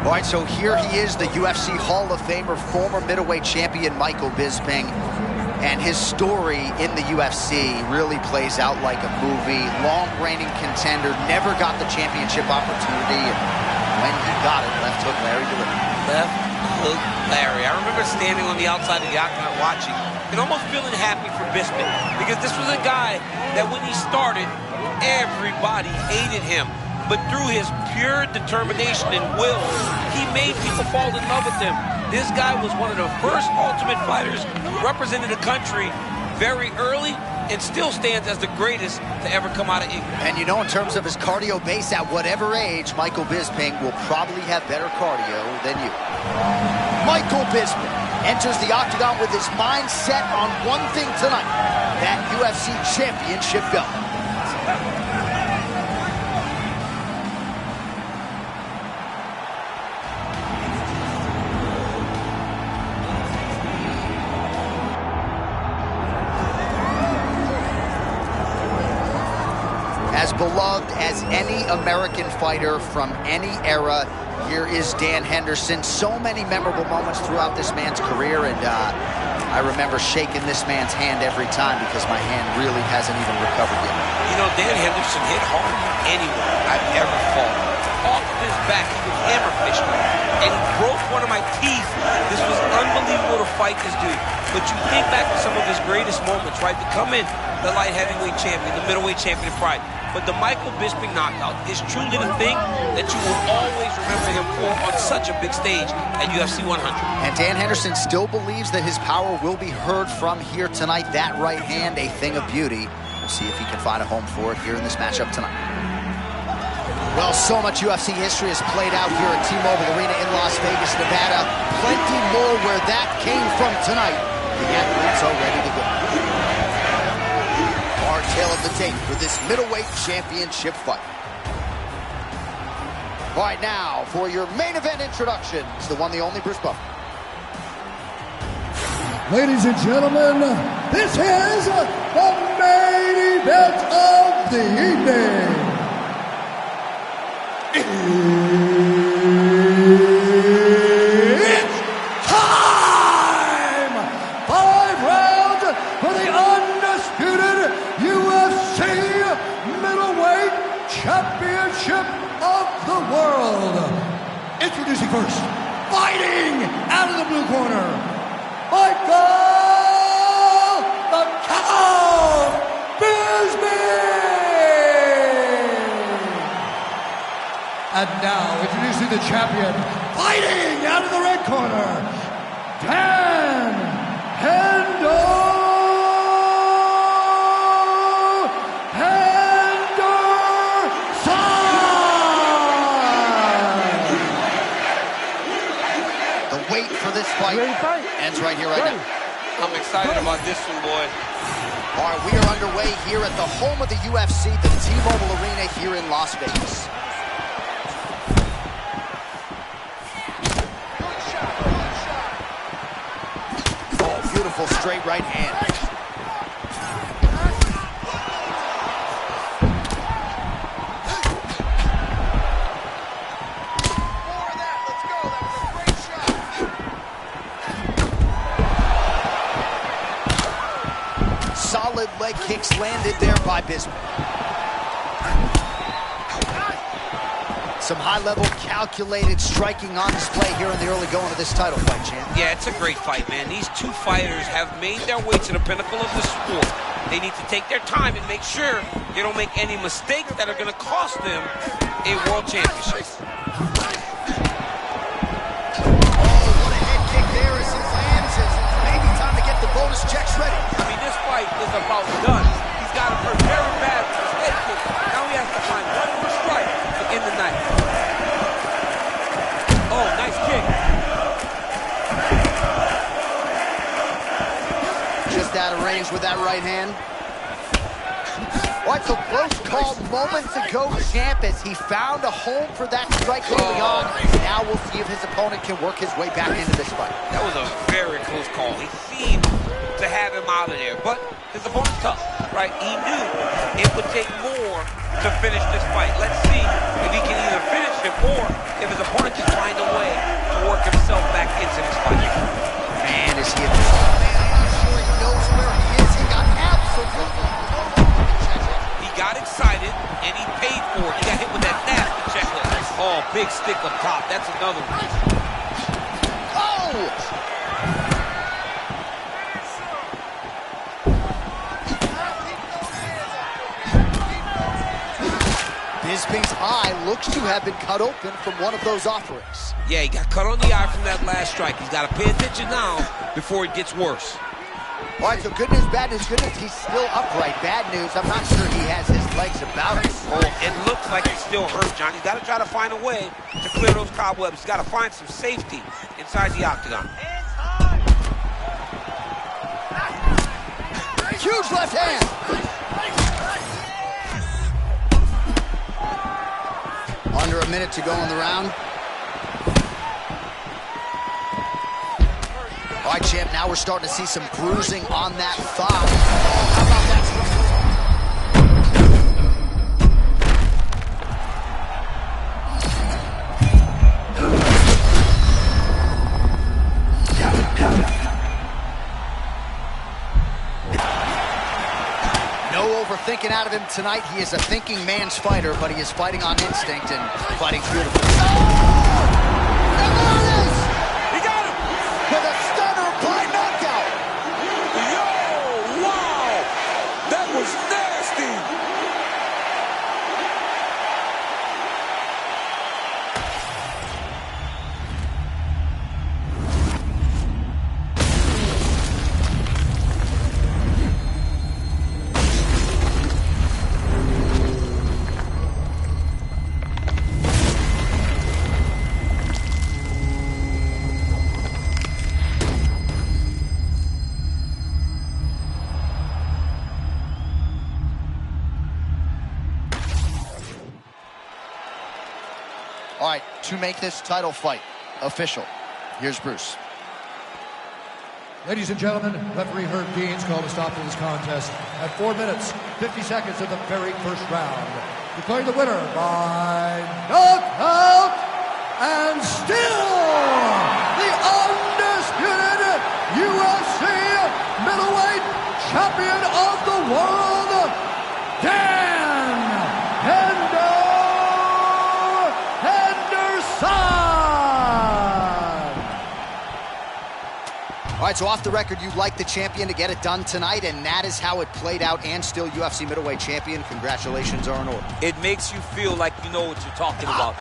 All right, so here he is, the UFC Hall of Famer, former middleweight champion Michael Bisping. And his story in the UFC really plays out like a movie. Long-reigning contender, never got the championship opportunity. And when he got it, left hook Larry delivered. Left hook Larry. I remember standing on the outside of the octagon watching and almost feeling happy for Bisping, because this was a guy that when he started, everybody hated him. But through his pure determination and will, he made people fall in love with him. This guy was one of the first Ultimate fighters who represented the country very early and still stands as the greatest to ever come out of England. And you know, in terms of his cardio base, at whatever age, Michael Bisping will probably have better cardio than you. Michael Bisping enters the octagon with his mind set on one thing tonight, that UFC championship belt. As beloved as any American fighter from any era, here is Dan Henderson. So many memorable moments throughout this man's career, and I remember shaking this man's hand every time because my hand really hasn't even recovered yet. You know, Dan Henderson hit harder than anyone I've ever fought. Off of his back, he would hammer fish me, and he broke one of my teeth. This was unbelievable to fight this dude. But you think back to some of his greatest moments, right? To come in the light heavyweight champion, the middleweight champion pride. But the Michael Bisping knockout is truly the thing that you will always remember him for on such a big stage at UFC 100. And Dan Henderson still believes that his power will be heard from here tonight. That right hand, a thing of beauty. We'll see if he can find a home for it here in this matchup tonight. Well, so much UFC history has played out here at T-Mobile Arena in Las Vegas, Nevada. Plenty more where that came from tonight. The athletes are ready to go. Our tale of the tape for this middleweight championship fight. All right, now for your main event introduction, it's the one, the only Bruce Buffer. Ladies and gentlemen, this is the main event of the evening. It's time! 5 rounds for the undisputed UFC middleweight championship of the world. Introducing first, fighting out of the blue corner, Michael the Cow Bisping! And now, introducing the champion, fighting out of the red corner, Dan Henderson! The wait for this fight ends right here, right now. I'm excited about this one, boy. All right, we are underway here at the home of the UFC, the T-Mobile Arena here in Las Vegas. Oh, beautiful straight right hand. Solid leg kicks landed there by Bisping. Some high-level, calculated striking on display here in the early going of this title fight, champ. Yeah, it's a great fight, man. These two fighters have made their way to the pinnacle of the sport. They need to take their time and make sure they don't make any mistakes that are going to cost them a world championship. Bonus checks ready. I mean, this fight is about done. He's got to prepare him bad for his head kick. Now he has to find one more strike to end the night. Oh, nice kick. Just out of range with that right hand. What's a close call moments ago, champ, as he found a home for that strike early on. Now we'll see if his opponent can work his way back into this fight. That was a very close call. He seemed to have him out of there, but his opponent's tough, right? He knew it would take more to finish this fight. Let's see if he can either finish it or if his opponent can find a way and he paid for it. He got hit with that nasty checklist. Oh, big stick up top. That's another one. Oh! Bisping's eye looks to have been cut open from one of those offerings. Yeah, he got cut on the eye from that last strike. He's got to pay attention now before it gets worse. All right, so good news, bad news. Good news, he's still upright. Bad news, I'm not sure he has his legs about him. Oh, it looks like he's still hurt, John. He's got to try to find a way to clear those cobwebs. He's got to find some safety inside the octagon. Huge left hand. Under a minute to go in the round. All right, champ, now we're starting to see some bruising on that thigh. Oh, how about that? No overthinking out of him tonight. He is a thinking man's fighter, but he is fighting on instinct and fighting beautifully. Oh! With a stunner by knockout. Yo, wow, that was nasty. All right, to make this title fight official, here's Bruce. Ladies and gentlemen, referee Herb Dean's called a stop to this contest at 4 minutes, 50 seconds of the very first round. Declaring the winner by knockout and still the undisputed UFC middleweight champion of the world, Henderson. All right, so off the record, you'd like the champion to get it done tonight, and that is how it played out, and still UFC middleweight champion. Congratulations are in order. It makes you feel like you know what you're talking about.